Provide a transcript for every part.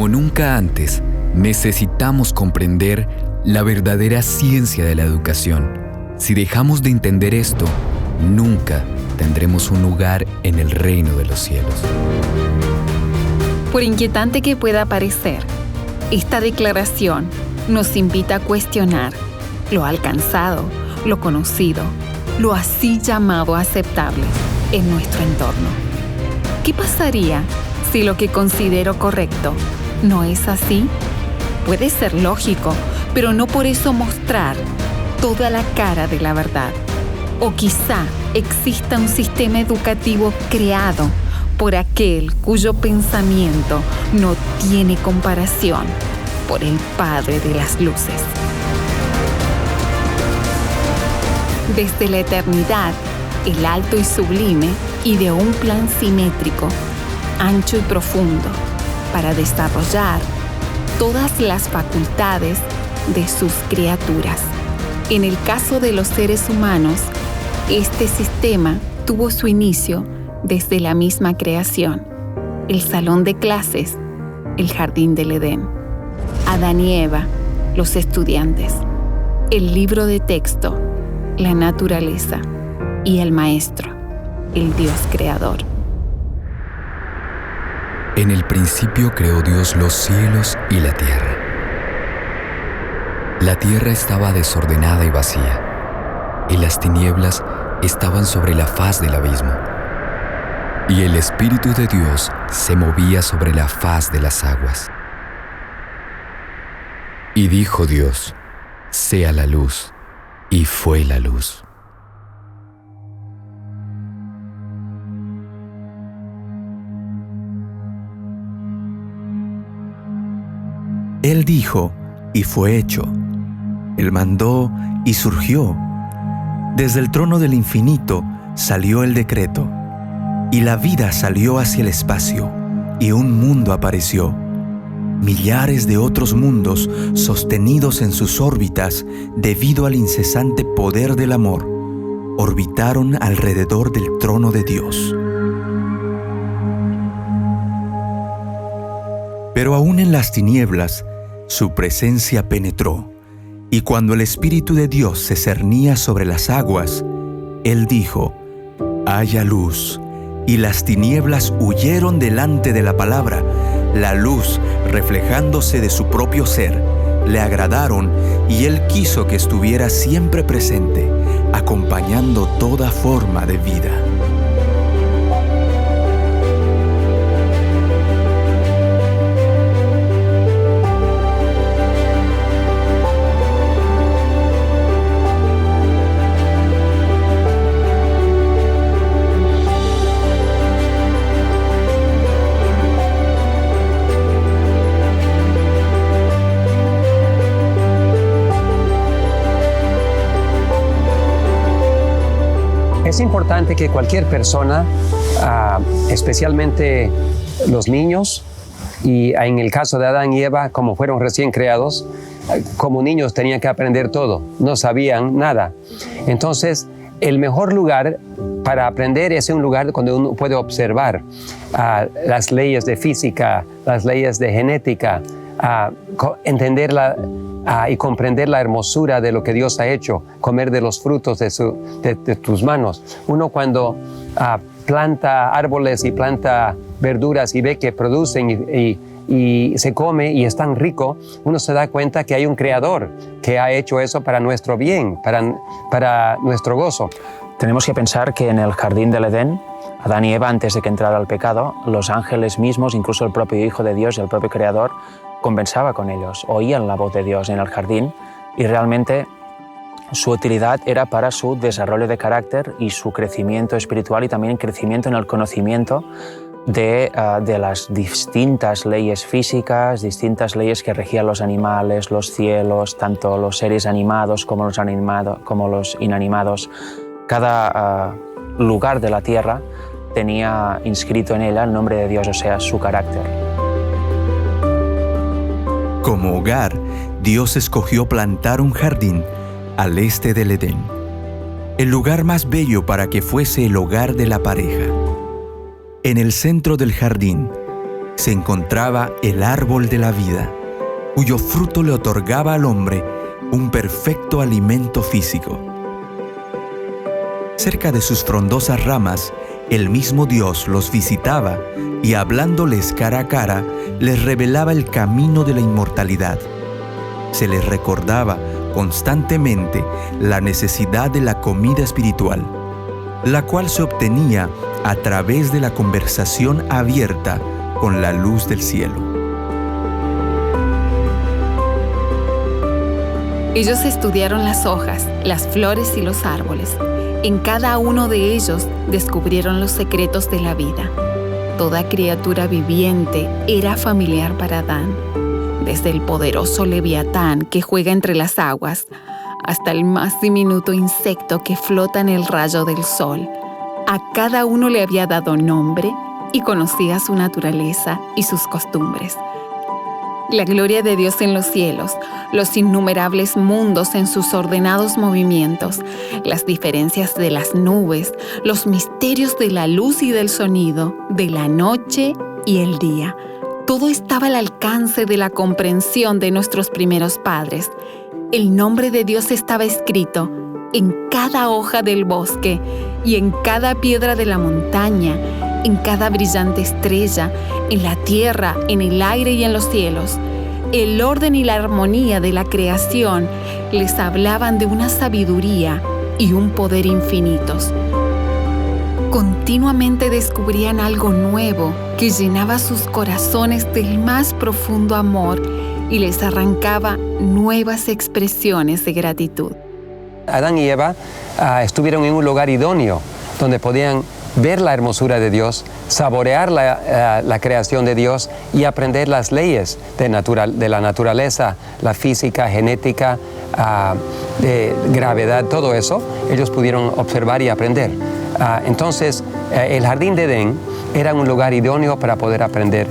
Como nunca antes, necesitamos comprender la verdadera ciencia de la educación. Si dejamos de entender esto, nunca tendremos un lugar en el reino de los cielos. Por inquietante que pueda parecer, esta declaración nos invita a cuestionar lo alcanzado, lo conocido, lo así llamado aceptable en nuestro entorno. ¿Qué pasaría si lo que considero correcto no es así? Puede ser lógico, pero no por eso mostrar toda la cara de la verdad. O quizá exista un sistema educativo creado por aquel cuyo pensamiento no tiene comparación, por el Padre de las Luces. Desde la eternidad, el alto y sublime ideó un plan simétrico, ancho y profundo, para desarrollar todas las facultades de sus criaturas. En el caso de los seres humanos, este sistema tuvo su inicio desde la misma creación, el salón de clases, el jardín del Edén, Adán y Eva, los estudiantes, el libro de texto, la naturaleza y el maestro, el Dios creador. En el principio creó Dios los cielos y la tierra. La tierra estaba desordenada y vacía, y las tinieblas estaban sobre la faz del abismo. Y el Espíritu de Dios se movía sobre la faz de las aguas. Y dijo Dios: sea la luz, y fue la luz. Él dijo, y fue hecho. Él mandó, y surgió. Desde el trono del infinito salió el decreto, y la vida salió hacia el espacio, y un mundo apareció. Millares de otros mundos sostenidos en sus órbitas debido al incesante poder del amor, orbitaron alrededor del trono de Dios. Pero aún en las tinieblas, su presencia penetró, y cuando el Espíritu de Dios se cernía sobre las aguas, Él dijo: haya luz, y las tinieblas huyeron delante de la palabra. La luz, reflejándose de su propio ser, le agradaron, y Él quiso que estuviera siempre presente, acompañando toda forma de vida. Es importante que cualquier persona, especialmente los niños, y en el caso de Adán y Eva, como fueron recién creados, como niños tenían que aprender todo, no sabían nada. Entonces, el mejor lugar para aprender es un lugar donde uno puede observar las leyes de física, las leyes de genética, entenderla y comprender la hermosura de lo que Dios ha hecho, comer de los frutos de tus manos. Uno cuando planta árboles y planta verduras y ve que producen y se come y es tan rico, uno se da cuenta que hay un creador que ha hecho eso para nuestro bien, para nuestro gozo. Tenemos que pensar que en el jardín del Edén, Adán y Eva, antes de que entrara el pecado, los ángeles mismos, incluso el propio Hijo de Dios y el propio Creador, conversaba con ellos, oían la voz de Dios en el jardín, y realmente su utilidad era para su desarrollo de carácter y su crecimiento espiritual, y también crecimiento en el conocimiento de las distintas leyes físicas, distintas leyes que regían los animales, los cielos, tanto los seres animados como los inanimados. Cada lugar de la tierra tenía inscrito en ella el nombre de Dios, o sea, su carácter. Como hogar, Dios escogió plantar un jardín al este del Edén, el lugar más bello para que fuese el hogar de la pareja. En el centro del jardín se encontraba el árbol de la vida, cuyo fruto le otorgaba al hombre un perfecto alimento físico. Cerca de sus frondosas ramas, el mismo Dios los visitaba y hablándoles cara a cara, les revelaba el camino de la inmortalidad. Se les recordaba constantemente la necesidad de la comida espiritual, la cual se obtenía a través de la conversación abierta con la luz del cielo. Ellos estudiaron las hojas, las flores y los árboles. En cada uno de ellos descubrieron los secretos de la vida. Toda criatura viviente era familiar para Adán, desde el poderoso leviatán que juega entre las aguas, hasta el más diminuto insecto que flota en el rayo del sol. A cada uno le había dado nombre y conocía su naturaleza y sus costumbres. La gloria de Dios en los cielos, los innumerables mundos en sus ordenados movimientos, las diferencias de las nubes, los misterios de la luz y del sonido, de la noche y el día. Todo estaba al alcance de la comprensión de nuestros primeros padres. El nombre de Dios estaba escrito en cada hoja del bosque y en cada piedra de la montaña, en cada brillante estrella, en la tierra, en el aire y en los cielos. El orden y la armonía de la creación les hablaban de una sabiduría y un poder infinitos. Continuamente descubrían algo nuevo que llenaba sus corazones del más profundo amor y les arrancaba nuevas expresiones de gratitud. Adán y Eva estuvieron en un lugar idóneo donde podían ver la hermosura de Dios, saborear la creación de Dios y aprender las leyes de la naturaleza, la física, genética, de gravedad, todo eso, ellos pudieron observar y aprender. Entonces, el jardín de Edén era un lugar idóneo para poder aprender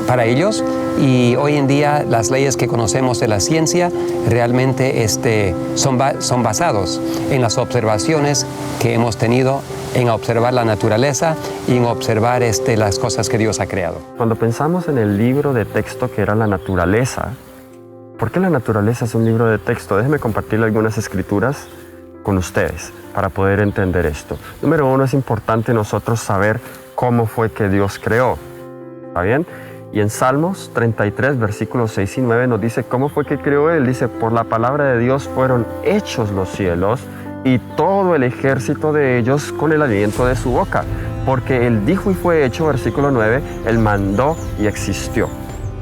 para ellos, y hoy en día las leyes que conocemos de la ciencia realmente son basados en las observaciones que hemos tenido en observar la naturaleza y en observar las cosas que Dios ha creado. Cuando pensamos en el libro de texto que era la naturaleza, ¿por qué la naturaleza es un libro de texto? Déjenme compartir algunas escrituras con ustedes para poder entender esto. Número uno, es importante nosotros saber cómo fue que Dios creó. ¿Está bien? Y en Salmos 33, versículos 6 y 9 nos dice cómo fue que creó Él. Dice, por la palabra de Dios fueron hechos los cielos y todo el ejército de ellos con el aliento de su boca. Porque Él dijo y fue hecho, versículo 9, Él mandó y existió.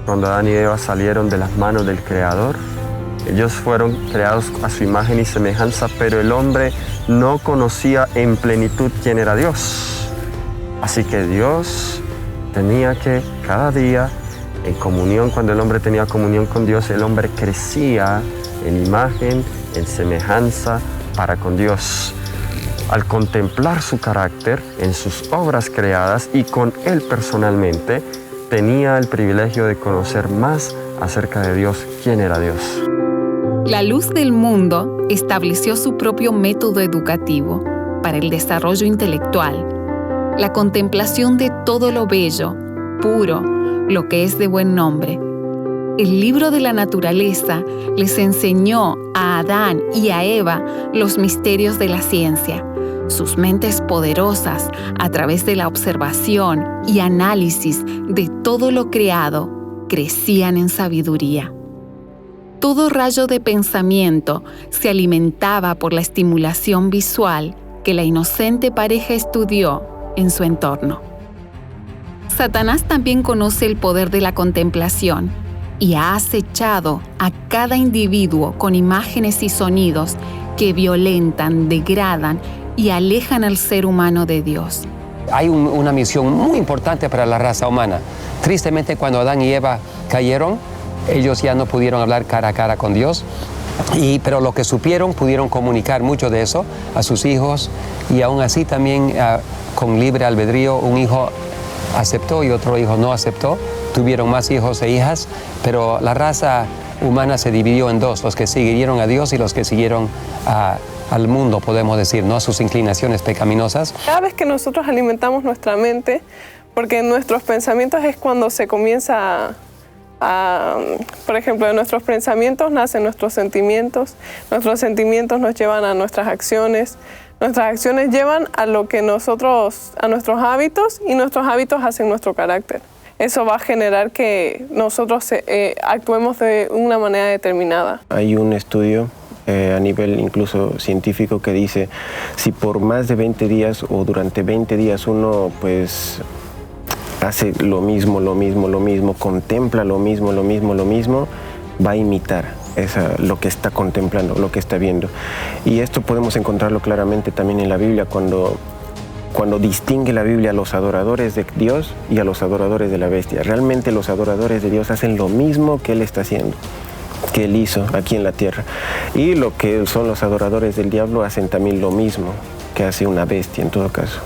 Cuando Adán y Eva salieron de las manos del Creador, ellos fueron creados a su imagen y semejanza, pero el hombre no conocía en plenitud quién era Dios. Así que Dios tenía que cada día, en comunión, cuando el hombre tenía comunión con Dios, el hombre crecía en imagen, en semejanza para con Dios. Al contemplar su carácter en sus obras creadas y con Él personalmente, tenía el privilegio de conocer más acerca de Dios, quién era Dios. La luz del mundo estableció su propio método educativo para el desarrollo intelectual, la contemplación de todo lo bello, puro, lo que es de buen nombre. El libro de la naturaleza les enseñó a Adán y a Eva los misterios de la ciencia. Sus mentes poderosas, a través de la observación y análisis de todo lo creado, crecían en sabiduría. Todo rayo de pensamiento se alimentaba por la estimulación visual que la inocente pareja estudió en su entorno. Satanás también conoce el poder de la contemplación y ha acechado a cada individuo con imágenes y sonidos que violentan, degradan y alejan al ser humano de Dios. Hay una misión muy importante para la raza humana. Tristemente, cuando Adán y Eva cayeron, ellos ya no pudieron hablar cara a cara con Dios, pero lo que supieron, pudieron comunicar mucho de eso a sus hijos, y aún así también con libre albedrío, un hijo aceptó y otro hijo no aceptó. Tuvieron más hijos e hijas, pero la raza humana se dividió en dos: los que siguieron a Dios y los que siguieron al mundo, podemos decir, ¿no? A sus inclinaciones pecaminosas. Cada vez que nosotros alimentamos nuestra mente, porque en nuestros pensamientos es cuando se comienza por ejemplo, de nuestros pensamientos nacen nuestros sentimientos nos llevan a nuestras acciones llevan a lo que a nuestros hábitos, y nuestros hábitos hacen nuestro carácter. Eso va a generar que nosotros actuemos de una manera determinada. Hay un estudio a nivel incluso científico que dice si por más de 20 días o durante 20 días uno pues hace lo mismo, contempla lo mismo, va a imitar lo que está contemplando, lo que está viendo. Y esto podemos encontrarlo claramente también en la Biblia, cuando distingue la Biblia a los adoradores de Dios y a los adoradores de la bestia. Realmente los adoradores de Dios hacen lo mismo que Él está haciendo, que Él hizo aquí en la tierra. Y lo que son los adoradores del diablo hacen también lo mismo que hace una bestia en todo caso.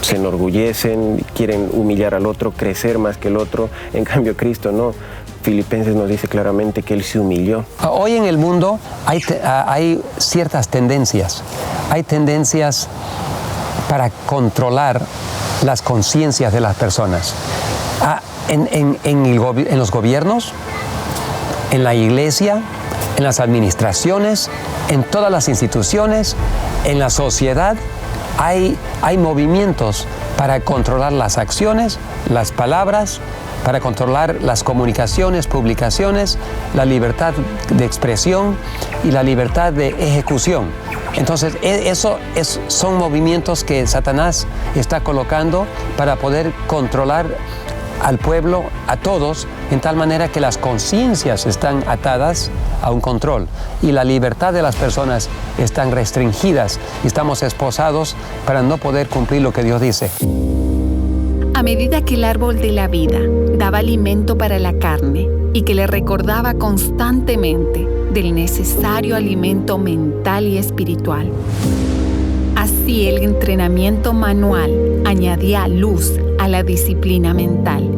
Se enorgullecen, quieren humillar al otro, crecer más que el otro. En cambio, Cristo no. Filipenses nos dice claramente que Él se humilló. Hoy en el mundo hay ciertas tendencias. Hay tendencias para controlar las conciencias de las personas. En los gobiernos, en la iglesia, en las administraciones, en todas las instituciones, en la sociedad, hay movimientos para controlar las acciones, las palabras, para controlar las comunicaciones, publicaciones, la libertad de expresión y la libertad de ejecución. Entonces, son movimientos que Satanás está colocando para poder controlar al pueblo, a todos, en tal manera que las conciencias están atadas a un control y la libertad de las personas están restringidas y estamos esposados para no poder cumplir lo que Dios dice. A medida que el árbol de la vida daba alimento para la carne y que le recordaba constantemente del necesario alimento mental y espiritual, así el entrenamiento manual añadía luz a la disciplina mental.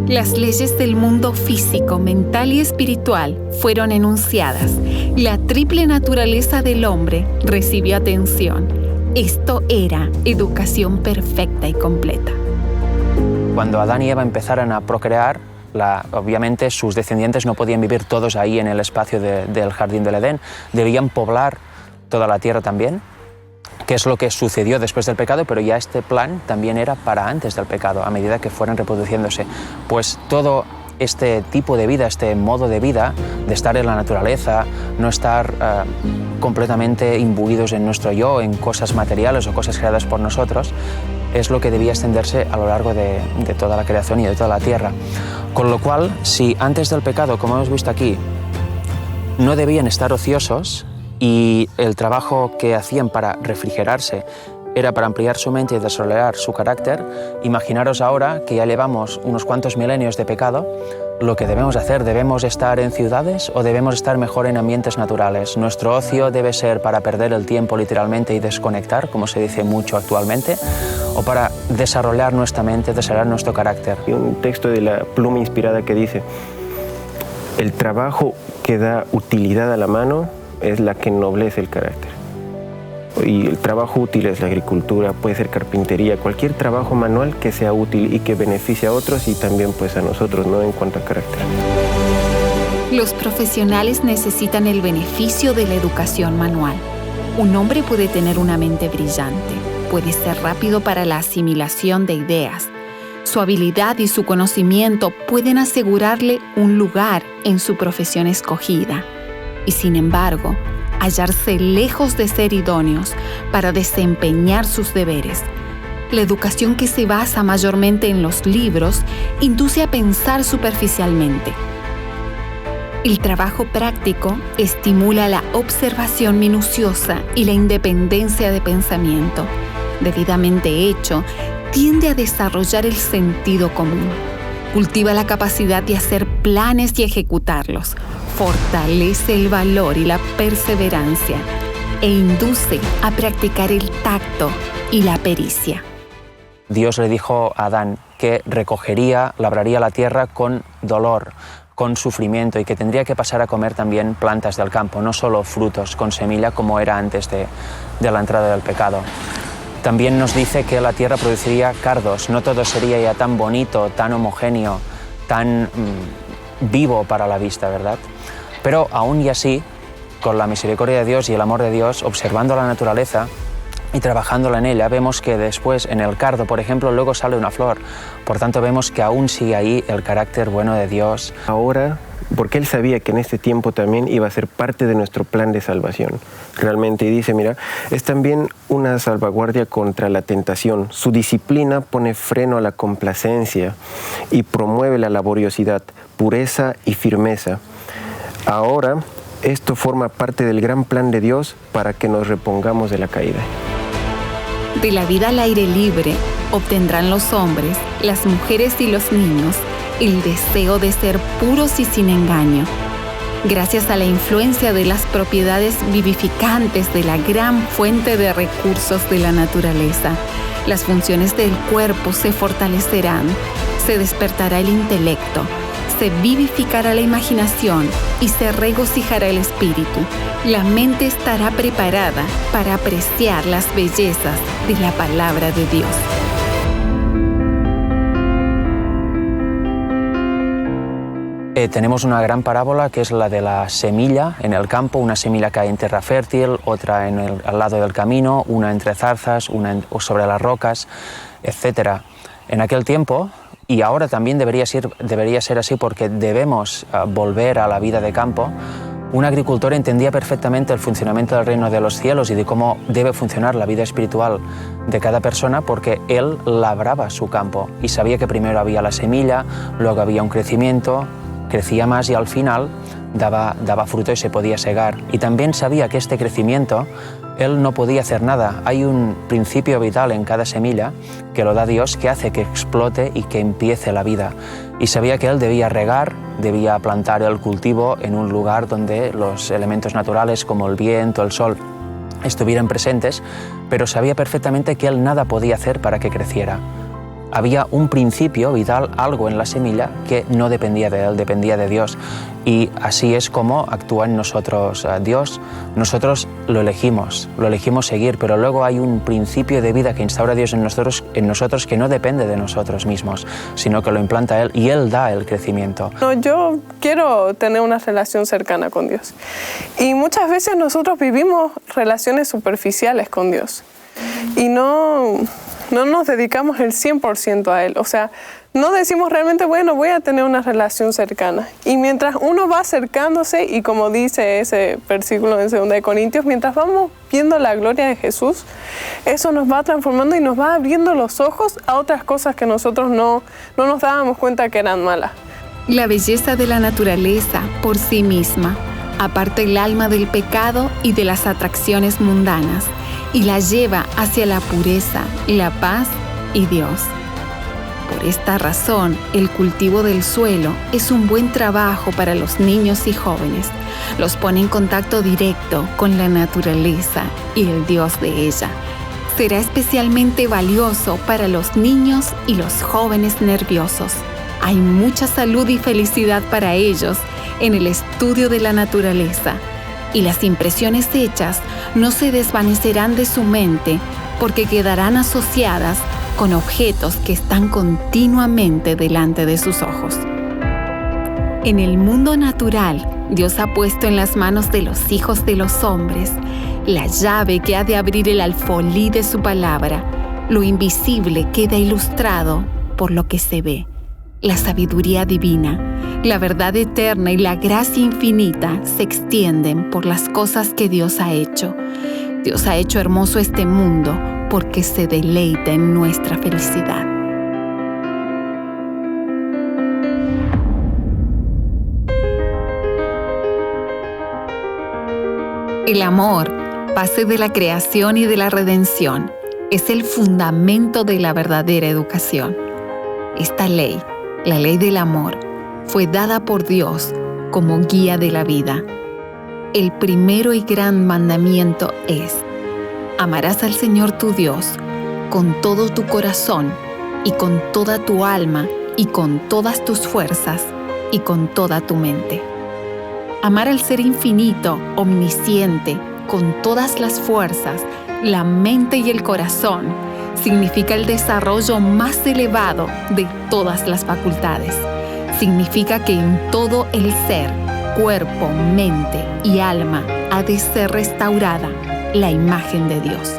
Las leyes del mundo físico, mental y espiritual fueron enunciadas. La triple naturaleza del hombre recibió atención. Esto era educación perfecta y completa. Cuando Adán y Eva empezaran a procrear, obviamente sus descendientes no podían vivir todos ahí en el espacio del jardín del Edén. Debían poblar toda la tierra también, que es lo que sucedió después del pecado, pero ya este plan también era para antes del pecado, a medida que fueran reproduciéndose. Pues todo este tipo de vida, este modo de vida, de estar en la naturaleza, no estar completamente imbuidos en nuestro yo, en cosas materiales o cosas creadas por nosotros, es lo que debía extenderse a lo largo de toda la creación y de toda la tierra. Con lo cual, si antes del pecado, como hemos visto aquí, no debían estar ociosos y el trabajo que hacían para refrigerarse era para ampliar su mente y desarrollar su carácter, imaginaros ahora que ya llevamos unos cuantos milenios de pecado, lo que debemos hacer, ¿debemos estar en ciudades o debemos estar mejor en ambientes naturales? Nuestro ocio debe ser para perder el tiempo literalmente y desconectar, como se dice mucho actualmente, o para desarrollar nuestra mente, desarrollar nuestro carácter. Hay un texto de la Pluma Inspirada que dice: el trabajo que da utilidad a la mano es la que ennoblece el carácter. Y el trabajo útil es la agricultura, puede ser carpintería, cualquier trabajo manual que sea útil y que beneficie a otros y también pues a nosotros, ¿no?, en cuanto a carácter. Los profesionales necesitan el beneficio de la educación manual. Un hombre puede tener una mente brillante, puede ser rápido para la asimilación de ideas. Su habilidad y su conocimiento pueden asegurarle un lugar en su profesión escogida. Y sin embargo, hallarse lejos de ser idóneos para desempeñar sus deberes. La educación que se basa mayormente en los libros induce a pensar superficialmente. El trabajo práctico estimula la observación minuciosa y la independencia de pensamiento. Debidamente hecho, tiende a desarrollar el sentido común. Cultiva la capacidad de hacer planes y ejecutarlos. Fortalece el valor y la perseverancia e induce a practicar el tacto y la pericia. Dios le dijo a Adán que recogería, labraría la tierra con dolor, con sufrimiento y que tendría que pasar a comer también plantas del campo, no solo frutos con semilla como era antes de la entrada del pecado. También nos dice que la tierra produciría cardos, no todo sería ya tan bonito, tan homogéneo, tan vivo para la vista, ¿verdad? Pero aún y así, con la misericordia de Dios y el amor de Dios, observando la naturaleza y trabajándola en ella, vemos que después en el cardo, por ejemplo, luego sale una flor. Por tanto, vemos que aún sigue ahí el carácter bueno de Dios. Ahora, porque Él sabía que en este tiempo también iba a ser parte de nuestro plan de salvación. Realmente, y dice, mira, es también una salvaguardia contra la tentación. Su disciplina pone freno a la complacencia y promueve la laboriosidad, pureza y firmeza. Ahora, esto forma parte del gran plan de Dios para que nos repongamos de la caída. De la vida al aire libre obtendrán los hombres, las mujeres y los niños el deseo de ser puros y sin engaño. Gracias a la influencia de las propiedades vivificantes de la gran fuente de recursos de la naturaleza, las funciones del cuerpo se fortalecerán, se despertará el intelecto, se vivificará la imaginación y se regocijará el espíritu. La mente estará preparada para apreciar las bellezas de la palabra de Dios. Tenemos una gran parábola que es la de la semilla en el campo. Una semilla cae en tierra fértil, otra al lado del camino, una entre zarzas, una sobre las rocas, etc. En aquel tiempo, y ahora también debería ser así porque debemos volver a la vida de campo, un agricultor entendía perfectamente el funcionamiento del reino de los cielos y de cómo debe funcionar la vida espiritual de cada persona, porque él labraba su campo y sabía que primero había la semilla, luego había un crecimiento, crecía más y al final daba fruto y se podía segar. Y también sabía que este crecimiento él no podía hacer nada. Hay un principio vital en cada semilla que lo da Dios, que hace que explote y que empiece la vida. Y sabía que él debía regar, debía plantar el cultivo en un lugar donde los elementos naturales como el viento, el sol, estuvieran presentes, pero sabía perfectamente que él nada podía hacer para que creciera. Había un principio vital, algo en la semilla que no dependía de él, dependía de Dios. Y así es como actúa en nosotros Dios. Nosotros lo elegimos seguir, pero luego hay un principio de vida que instaura Dios en nosotros que no depende de nosotros mismos, sino que lo implanta Él y Él da el crecimiento. Yo quiero tener una relación cercana con Dios. Y muchas veces nosotros vivimos relaciones superficiales con Dios. Y no nos dedicamos el 100% a Él. O sea, no decimos realmente, bueno, voy a tener una relación cercana. Y mientras uno va acercándose, y como dice ese versículo en 2 Corintios, mientras vamos viendo la gloria de Jesús, eso nos va transformando y nos va abriendo los ojos a otras cosas que nosotros no nos dábamos cuenta que eran malas. La belleza de la naturaleza por sí misma aparta el alma del pecado y de las atracciones mundanas y la lleva hacia la pureza, la paz y Dios. Por esta razón, el cultivo del suelo es un buen trabajo para los niños y jóvenes. Los pone en contacto directo con la naturaleza y el Dios de ella. Será especialmente valioso para los niños y los jóvenes nerviosos. Hay mucha salud y felicidad para ellos en el estudio de la naturaleza, y las impresiones hechas no se desvanecerán de su mente porque quedarán asociadas con objetos que están continuamente delante de sus ojos. En el mundo natural, Dios ha puesto en las manos de los hijos de los hombres la llave que ha de abrir el alfolí de su palabra. Lo invisible queda ilustrado por lo que se ve. La sabiduría divina, la verdad eterna y la gracia infinita se extienden por las cosas que Dios ha hecho. Dios ha hecho hermoso este mundo porque se deleita en nuestra felicidad. El amor, base de la creación y de la redención, es el fundamento de la verdadera educación. Esta ley, la ley del amor, fue dada por Dios como guía de la vida. El primero y gran mandamiento es: amarás al Señor tu Dios con todo tu corazón y con toda tu alma y con todas tus fuerzas y con toda tu mente. Amar al Ser infinito, omnisciente, con todas las fuerzas la mente y el corazón significa el desarrollo más elevado de todas las facultades. Significa que en todo el ser, cuerpo, mente y alma ha de ser restaurada la imagen de Dios.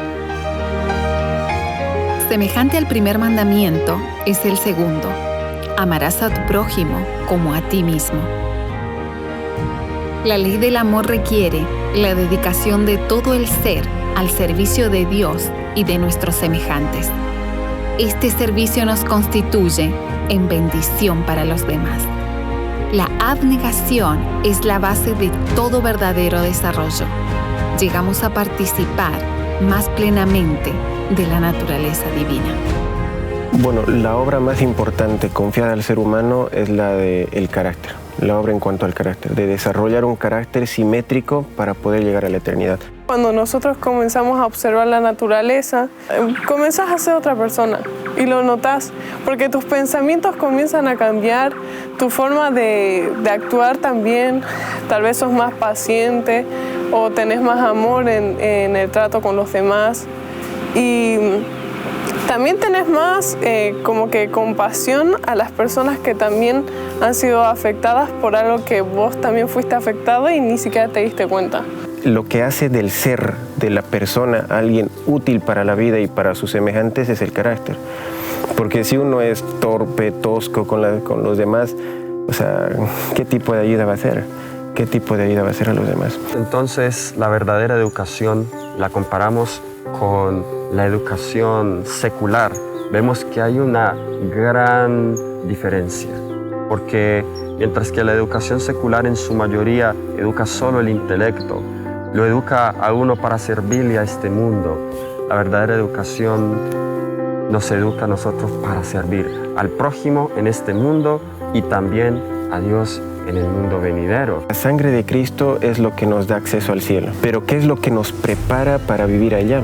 Semejante al primer mandamiento es el segundo: amarás a tu prójimo como a ti mismo. La ley del amor requiere la dedicación de todo el ser al servicio de Dios y de nuestros semejantes. Este servicio nos constituye en bendición para los demás. La abnegación es la base de todo verdadero desarrollo. Llegamos a participar más plenamente de la naturaleza divina. Bueno, la obra más importante confiada al ser humano es la del carácter. La obra en cuanto al carácter, de desarrollar un carácter simétrico para poder llegar a la eternidad. Cuando nosotros comenzamos a observar la naturaleza, comenzás a ser otra persona y lo notas, porque tus pensamientos comienzan a cambiar, tu forma de actuar también, tal vez sos más paciente o tenés más amor en el trato con los demás y también tenés más como que compasión a las personas que también han sido afectadas por algo que vos también fuiste afectado y ni siquiera te diste cuenta. Lo que hace del ser, de la persona, alguien útil para la vida y para sus semejantes es el carácter. Porque si uno es torpe, tosco con los demás, o sea, ¿qué tipo de ayuda va a ser? ¿Qué tipo de ayuda va a ser a los demás? Entonces, la verdadera educación la comparamos con la educación secular. Vemos que hay una gran diferencia, porque mientras que la educación secular en su mayoría educa solo el intelecto, lo educa a uno para servirle a este mundo, la verdadera educación nos educa a nosotros para servir al prójimo en este mundo y también a Dios en el mundo venidero. La sangre de Cristo es lo que nos da acceso al cielo, pero ¿qué es lo que nos prepara para vivir allá?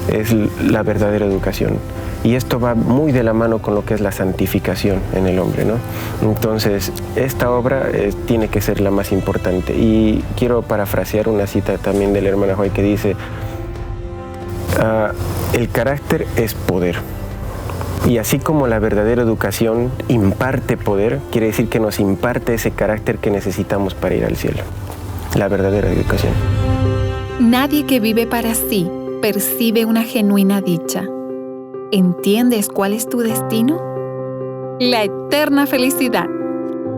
Es la verdadera educación. Y esto va muy de la mano con lo que es la santificación en el hombre, ¿no? Entonces, esta obra tiene que ser la más importante. Y quiero parafrasear una cita también de la hermana Joy que dice, el carácter es poder. Y así como la verdadera educación imparte poder, quiere decir que nos imparte ese carácter que necesitamos para ir al cielo. La verdadera educación. Nadie que vive para sí percibe una genuina dicha. ¿Entiendes cuál es tu destino? La eterna felicidad.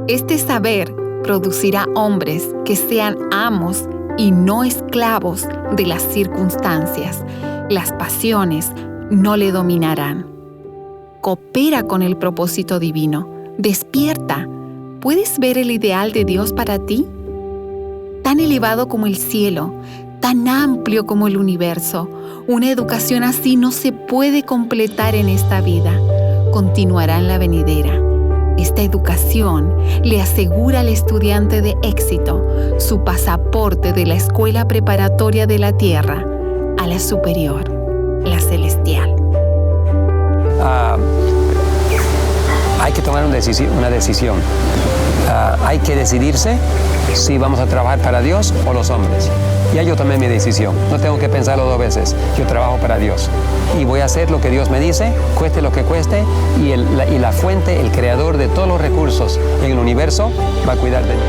Este saber producirá hombres que sean amos y no esclavos de las circunstancias. Las pasiones no le dominarán. Coopera con el propósito divino. Despierta. ¿Puedes ver el ideal de Dios para ti? Tan elevado como el cielo, tan amplio como el universo. Una educación así no se puede completar en esta vida. Continuará en la venidera. Esta educación le asegura al estudiante de éxito su pasaporte de la escuela preparatoria de la tierra a la superior, la celestial. Hay que tomar una decisión. Hay que decidirse si vamos a trabajar para Dios o los hombres. Ya yo tomé mi decisión, no tengo que pensarlo dos veces. Yo trabajo para Dios y voy a hacer lo que Dios me dice, cueste lo que cueste, y la fuente, el creador de todos los recursos en el universo va a cuidar de mí.